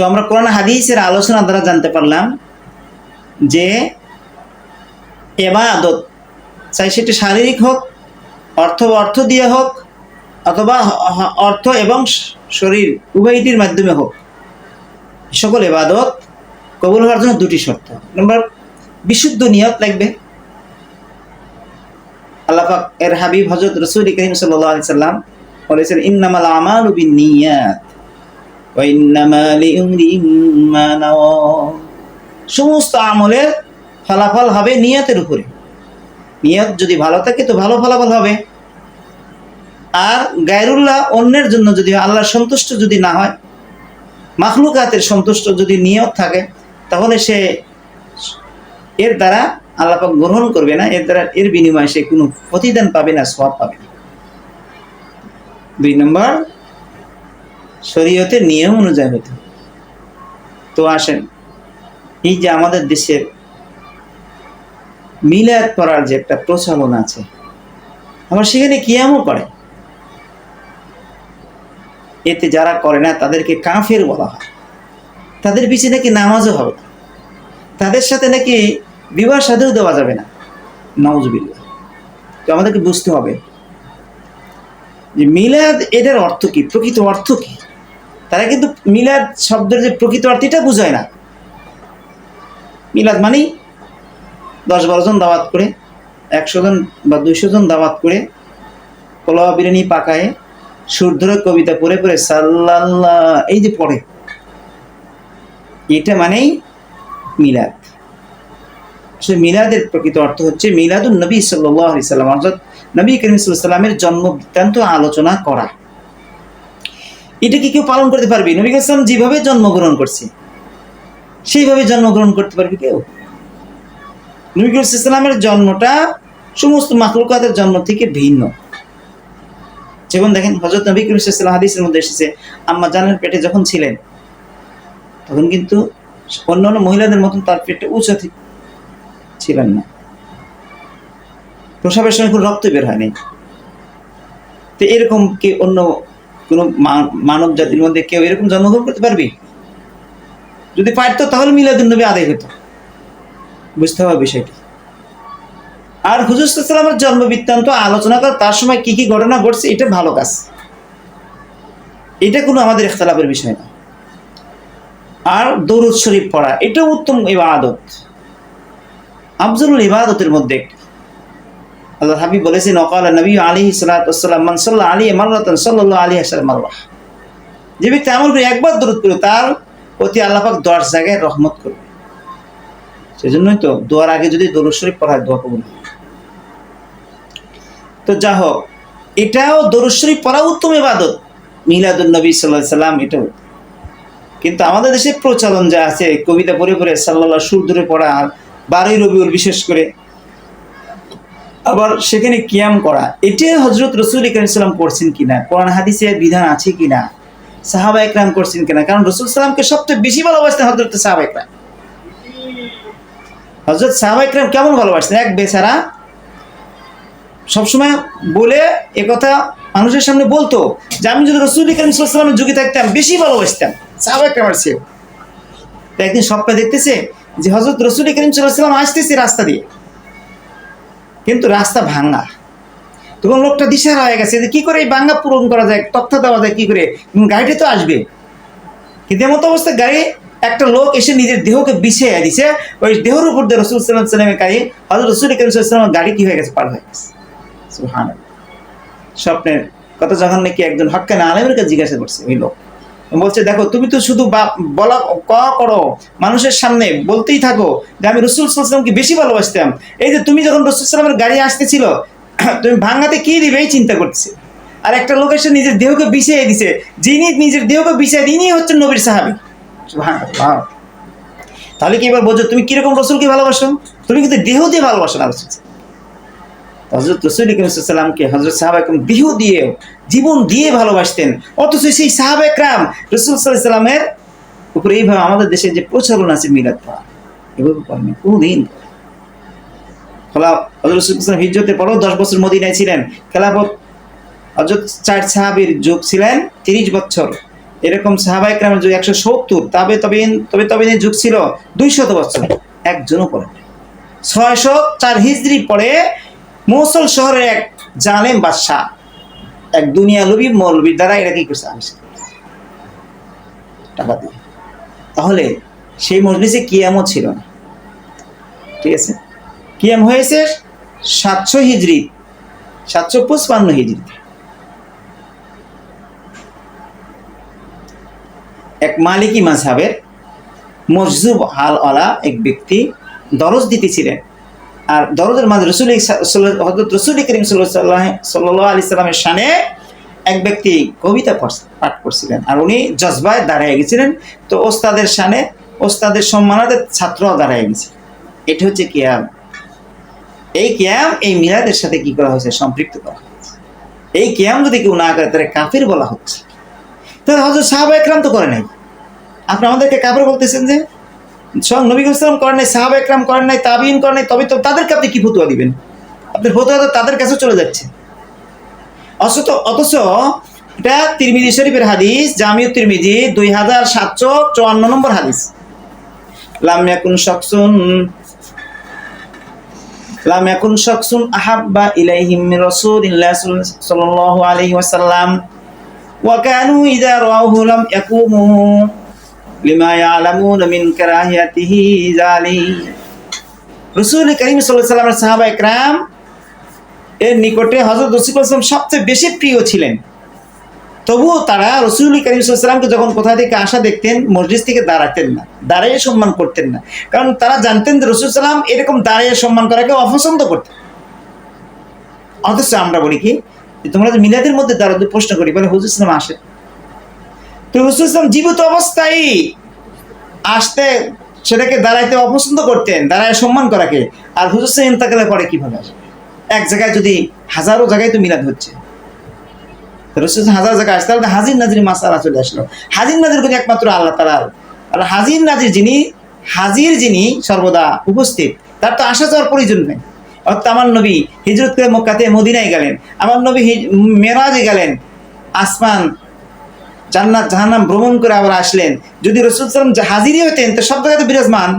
তো আমরা কোরআন হাদিসের আলোচনা দ্বারা জানতে পারলাম যে ইবাদত চাই সেটি শারীরিক হোক, অর্থ দিয়ে হোক, অথবা অর্থ এবং শরীর উভয়টির মাধ্যমে হোক, সকল ইবাদত কবুল হওয়ার জন্য দুটি শর্ত। নম্বর, বিশুদ্ধ নিয়ত লাগবে। আল্লাহ পাক এর হাবিব হযরত রাসূল করিম সাল্লাল্লাহু আলাইহি সাল্লাম বলেছেন, ইন্নামাল আমালু বিন্নিয়াত ওয়া ইন্নামা লিইমরিইম মা নাওয়া। সমস্ত আমলের ফলাফল হবে নিয়তের উপরে। নিয়ত যদি ভালো থাকে তো ভালো ফলাফল হবে। আর গায়রুল্লাহ, অন্যের জন্য যদি আল্লাহর সন্তুষ্ট যদি না হয়, মাখলুকাতের সন্তুষ্ট যদি নিয়ত থাকে, তাহলে সে এর দ্বারা আল্লাহ পাক গ্রহণ করবে না, এর বিনিময়ে সে কোনো প্রতিদান পাবে না, সওয়াব পাবে না। 2 নম্বর, শরীয়তের নিয়ম অনুযায়ী হতে। তো আসেন, এই যে আমাদের দেশের মিলাদ পড়ার যে একটা প্রচলন আছে, আবার সেখানে কিয়ামও করে। এতে যারা করে না তাদেরকে কাফের বলা হয়। তাদের পিছনে নাকি নামাজও হবে না, তাদের সাথে নাকি বিবাহ সাথেও দেওয়া যাবে না, নাউজুবিল্লাহ। তো আমাদেরকে বুঝতে হবে যে মিলাদ এটার অর্থ কি, প্রকৃত অর্থ কি। তারা কিন্তু মিলাদ শব্দের যে প্রকৃত অর্থ এটা বুঝায় না। মিলাদ মানেই 10-12 জন দাওয়াত করে, 100 জন বা 200 জন দাওয়াত করে, পোলাও বিরিয়ানি পাকায়, সুর ধরে কবিতা পড়ে পড়ে সাল্লাল্লাহ এই যে পড়ে, এটা মানেই মিলাদ। সে মিলাদের প্রকৃত অর্থ হচ্ছে মিলাদুন নবী সাল্লাল্লাহু আলাইহি সাল্লাম, অর্থাৎ নবী করিম সাল্লাল্লাহু আলাইহি সাল্লামের জন্ম বৃত্তান্ত আলোচনা করা। এটা কি কেউ পালন করতে পারবে? নবী করিম সাল্লাল্লাহু যেভাবে জন্মগ্রহণ করছে সেইভাবে জন্মগ্রহণ করতে পারবে কেউ? নবী করিম সাল্লাল্লাহু আলাইহি সাল্লামের জন্মটা সমস্ত মাখলুকাতের জন্ম থেকে ভিন্ন। যেমন দেখেন, হযরত নবী করিম সাল্লাল্লাহু আলাইহি ওয়াসাল্লাম হাদিসের মধ্যে এসেছে, আম্মা জানের পেটে যখন ছিলেন তখন কিন্তু অন্যান্য মহিলাদের মতন তার পেটে উঁচা ছিলেন না, প্রসবের সময় কোনো রক্ত বের হয়নি। তো এরকম কি অন্য কোনো মানব জাতির মধ্যে কেউ এরকম জন্মগ্রহণ করতে পারবে? যদি পারতো তাহলে মিলাদুন নবী আদায় হতো। বুঝতে হবে বিষয়টি। আর হুজুর সাল্লাল্লাহু আলাইহি ওয়াসাল্লামের জন্ম বৃত্তান্ত আলোচনা করা, তার সময় কি কি ঘটনা ঘটছে, এটা ভালো কাজ, এটা কোনো আমাদের ইখতিলাফের বিষয় না। আর দরুদ শরীফ পড়া, এটা উত্তম ইবাদত, আফজলুল ইবাদতের মধ্যে একটি। আল্লাহ হাবিব বলেছেন, ওয়াকাল নবী আলাইহিস সালাতু ওয়াস সালাম, মান সাল্লা আলাইহি মাররাতান সাল্লাল্লাহু আলাইহি ওয়াসাল্লাম মাররা। যে ব্যক্তি আমল করে একবার দরুদ পড়ে, তার প্রতি আল্লাহ পাক 10 জায়গায় রহমত করবে। সেজন্যই তো দোয়ার আগে যদি দরুদ শরীফ পড়া হয়, দোয়া কবুল হয়। তো যা হোক, এটাও দরুদ শরীফ পড়া উত্তম ইবাদত, মিলাদুন নবী সাল্লাল্লাহু আলাইহি সাল্লাম এটাও। কিন্তু আমাদের দেশে প্রচলন যা আছে, কবিতা পড়ে পড়ে সাল্লাল্লাহ সুর ধরে পড়া, 12ই রবিউল বিশেষ করে, আবার সেখানে কিয়াম করা, এটা হযরত রাসূল করিম সাল্লাল্লাহু আলাইহি ওয়াসাল্লাম করছেন কিনা, কোরআন হাদিসে বিধান আছে কিনা, সাহাবা একরাম করছেন কিনা। কারণ রাসূল সাল্লাল্লাহু আলাইহি ওয়াসাল্লামকে সবচেয়ে বেশি ভালোবাসতেন হযরত সাহাবা একরাম। হযরত সাহাবা একরাম কেমন ভালোবাসতেন? এক বেচারা সবসময় বলে একথা মানুষের সামনে বলতো যে আমি যদি রাসূল করিম সাল্লাল্লাহু আলাইহি ওয়াসাল্লামের যুগে থাকতাম বেশি ভালোবাসতাম সাহাবা একরামের চেয়ে। তো একদিন স্বপ্নে দেখতেছে যে হযরত রাসূল করিম সাল্লাল্লাহু আলাইহি ওয়াসাল্লাম আসতেছে রাস্তা দিয়ে, কিন্তু রাস্তা ভাঙা। তখন লোকটা দিশেহারা হয়ে গেছে যে কি করে এই ভাঙা পূরণ করা যায়, তথ্য দেওয়া যায় কি করে, গাড়িটা তো আসবে। কিন্তু এমতো অবস্থায় গাড়ি, একটা লোক এসে নিজের দেহকে বিছিয়ে দিছে, ওই দেহের উপর দিয়ে রাসূল সাল্লাল্লাহু আলাইহি ওয়াসাল্লামের গাড়ি, হযরত রাসূল করিম সাল্লাল্লাহু আলাইহি ওয়াসাল্লামের গাড়ি কি হয়ে গেছে, পার হয়ে গেছে। সুবহানাল্লাহ। স্বপ্নের কথা যখন নাকি একজন হক্কানি আলেমের কাছে জিজ্ঞাসা করছে, ওই লোক বলছে, দেখো তুমি তো শুধু বলা করো, মানুষের সামনে বলতেই থাকো যে আমি রাসূল সাল্লাল্লাহু আলাইহি ওয়াসাল্লামকে বেশি ভালোবাসতাম, এই যে তুমি যখন রাসূল সাল্লাল্লাহু আলাইহি ওয়াসাল্লামের গাড়ি আসতেছিল তুমি ভাঙাতে কি দিবে এই চিন্তা করতেছে। আর একটা লোক এসে নিজের দেহকে বিছিয়ে দিছে, যিনি নিজের দেহকে বিছিয়ে দিনই হচ্ছেন নবীর সাহাবী। সুবহানাল্লাহ। তাহলে কি এবার বোঝো তুমি কিরকম রাসূলকে ভালোবাসো? তুমি কিন্তু দেহ দিয়ে ভালোবাসো না রাসূল। হযরত রাসূল করিম সাল্লাল্লাহু আলাইহি ওয়াসাল্লামকে হযরত সাহাবা একরাম দেহ দিয়ে, জীবন দিয়ে ভালোবাসতেন, অথচ সেই সাহাবা একরাম রাসূল সাল্লাল্লাহু আলাইহি ওয়াসাল্লামের উপরে এইভাবে আমাদের দেশে যে প্রচলন আছে মিলাদ পড়া, এভাবে করেনি কোনদিন। হযরত রাসূল সাল্লাল্লাহু আলাইহি ওয়াসাল্লাম হিজরতের পরও 10 বছর মদিনায় ছিলেন। খেলাফত হযরত 4 সাহাবীর যুগ ছিলেন 30 বছর, এরকম সাহাবায়ে কেরামের যুগ 170, তবে যুগ ছিল 200 বছর, একজনও পড়ে নাই। 604 হিজরি পরে মৌসুল শহরের এক জালেম বাদশাহ, এক দুনিয়া লোভী মৌলবীর দ্বারা এটা কি করছে, আবিষ্কার টাকা দিয়ে। তাহলে সেই মজলিসে কিয়ামও ছিল না, ঠিক আছে। কিয়াম হয়েছে 700 হিজরি, 755 হিজরিতে। এক মালিকি মাযহাবের মজজুব হালওয়ালা এক ব্যক্তি দরজ দিতেছিলেন, আর দরজের মাঝে হযরত রাসূল করিম সাল্লাল্লাহু আলাইহি সাল্লামের শানে এক ব্যক্তি কবিতা পাঠ করছিলেন, আর উনি জজবায় দাঁড়িয়ে গেছিলেন। তো ওস্তাদের শানে, ওস্তাদের সম্মানার্থে ছাত্রও দাঁড়িয়ে গেছে। এটা হচ্ছে কিয়াম। এই কিয়াম এই মিলাদের সাথে কি করা হয়েছে, সম্পৃক্ত করা হয়েছে। এই কিয়াম যদি কেউ না করে তাহলে কাফির বলা হচ্ছে। তাহলে হযরত সাহাবায়ে কেরাম তো করে নাই, আপনি আমাদেরকে কাফির বলতেছেন যে? স্বয়ং নবী সাল্লাল্লাহু আলাইহি ওয়াসাল্লাম করেন নাই, সাহাবায়ে কেরাম করেন নাই, তাবিঈন করেন নাই, তবে তো তাদেরকে আপনি কি ফতোয়া দিবেন? আপনার ফতোয়া তো তাদের কাছে চলে যাচ্ছে। অথচ এটা তিরমিজি শরীফের হাদিস, জামিউত তিরমিজি 2754 নম্বর হাদিস। লাম ইয়াকুন শাখসুন আহাব্বা ইলাইহিম মির রাসূলিল্লাহ সাল্লাল্লাহু আলাইহি ওয়াসাল্লাম ওয়া কানু ইযা রাআহু লাম ইয়াকুমু লিমা ইয়ালামুনা মিন কারাহিয়াতিহি যালিক। রাসূল করিম সাল্লাল্লাহু আলাইহি ওয়াসাল্লামের সাহাবায়ে কেরাম এর নিকটে হযরত রাসূল সাল্লাল্লাহু আলাইহি ওয়াসাল্লাম সবচেয়ে বেশি প্রিয় ছিলেন। তবুও তারা রাসূল করিম সাল্লাল্লাহু আলাইহি ওয়াসাল্লামকে যখন কোথা থেকে আসা দেখতেন, মজলিস থেকে দাঁড়াতেন না, দাঁড়িয়ে সম্মান করতেন না, কারণ তারা জানতেন যে রাসূল সাল্লাম এরকম দাঁড়িয়ে সম্মান করাকে অপছন্দ করতেন। অথচ আমরা বলি কি, তোমরা যে মিলাদের মধ্যে দাঁড়াতে প্রশ্ন করি, বলে হুজুর সাল্লাম আসে, তো রাসূল সাল্লাম জীবিত অবস্থায় আসতে সেটাকে দাঁড়াইতে অপছন্দ করতেন, দাঁড়ায় সম্মান করাকে। আর হুজুর সাল্লাম ইন্তেকালের পরে কিভাবে আসবে? এক জায়গায় যদি হাজারো জায়গায় তো মিলাদ হচ্ছে, রাসূল হাজার জায়গায় আসতে, তাহলে হাজির নাজির মাসালা চলে আসলো। হাজির নাজির কিন্তু একমাত্র আল্লাহ তাআলা। আর হাজির নাজির যিনি সর্বদা উপস্থিত, তার তো আসা যাওয়ার প্রয়োজন নেই। অর্থাৎ আমার নবী হিজরত করে মক্কা থেকে মদিনায় গেলেন, আমার নবী মেরাজে গেলেন, আসমান জান্নাত জাহান্নাম ভ্রমণ করে আবার আসলেন। যদি রাসূল সাল্লাল্লাহু আলাইহি ওয়াসাল্লাম হাজিরই হতেন তো সব জায়গাতে বিরাজমান।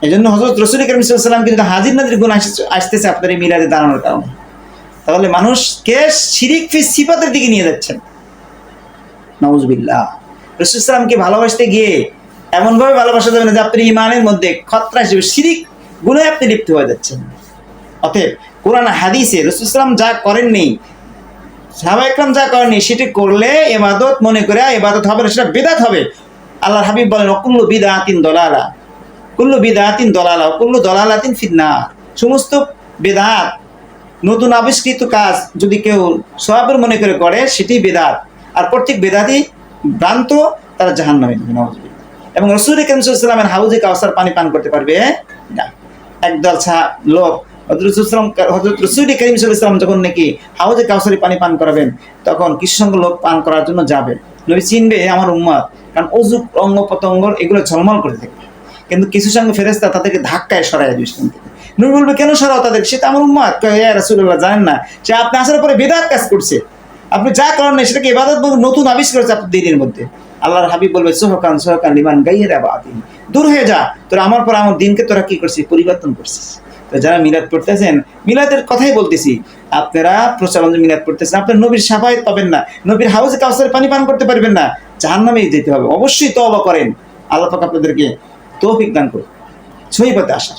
এই জন্য হযরত রাসূল করিম সাল্লাল্লাহু আলাইহি ওয়াসাল্লাম কিন্তু হাজির নাজির গুণ আসতেছে আপনার এই মিলাদে দাঁড়ানোর কারণে। তাহলে মানুষকে শিরিক ফি সিফাতের দিকে নিয়ে যাচ্ছেন, নাউযুবিল্লাহ। রাসূল সাল্লামকে ভালোবাসতে গিয়ে এমনভাবে ভালোবাসা যাবে না যে আপনি ঈমানের মধ্যে খতরা হিসেবে শিরিক গুনাহে আপনি লিপ্ত হয়ে যাচ্ছেন। অতএব কোরআন হাদিসে রাসূল সাল্লাম যা করেননি, সাহাবায়ে কেরাম যা করেননি, সেটি করলে ইবাদত মনে করে ইবাদত হবে না, সেটা বিদআত হবে। আল্লাহর হাবিব বলেন, কুল্লু বিদআতিন দালালা, কুল্লু বিদআতিন দালালা, কুল্লু দালালাতিন ফিন্নার। সমস্ত বিদআত, নতুন আবিষ্কৃত কাজ যদি কেউ সওয়াবের মনে করে সেটি বেদাত, আর প্রত্যেক বেদাতই ভ্রান্ত, তারা জাহান্নামে যাবে, নাউযুবিল্লাহ। এবং রাসূল করিম সাল্লাল্লাহু আলাইহি ওয়াসাল্লামের হাউজে কাউসার পানি পান করতে পারবে না। একদল লোক হযরত রাসূল করিম সাল্লাল্লাহু আলাইহি ওয়াসাল্লাম যখন নাকি হাউজে কাউসারে পানি পান করাবেন, তখন কিছু সংখ্যক লোক পান করার জন্য যাবে। নবী চিনবে আমার উম্মত, কারণ অযু অঙ্গ প্রত্যঙ্গ এগুলো ঝলমল করে থাকবে। কিন্তু কিছু সংখ্যক ফেরেশতা তাদেরকে ধাক্কায় সরায় দিবে। নবী বলবে, কেন সরাও তাদের? সে তো আমার উম্মত। ইয়া রাসূলুল্লাহ, জানেন না সে আপনি আসার পরে বিদআত কাজ করছে, আপনি যা করেন না সেটাকে ইবাদত নতুন আবিষ্কার করেছে আপনার দিনের মধ্যে। আল্লাহর হাবিব বলবে, সুহকান লিমান গায়রা বাদিন, দূর হয়ে যা, তোরা আমার পর আমার দিনকে তোরা কি করছিস, পরিবর্তন করছিস। তো যারা মিলাদ পড়তেছেন, মিলাদের কথাই বলতেছি, আপনারা প্রচলন মিলাদ পড়তেছেন, আপনার নবীর শাফায়াত পাবেন না, নবীর হাউজে কাউসারে পানি পান করতে পারবেন না, জাহান্নামে যেতে হবে। অবশ্যই তওবা করেন, আল্লাহ পাক আপনাদেরকে তৌফিক দান করুন সহিহ পথে আসার।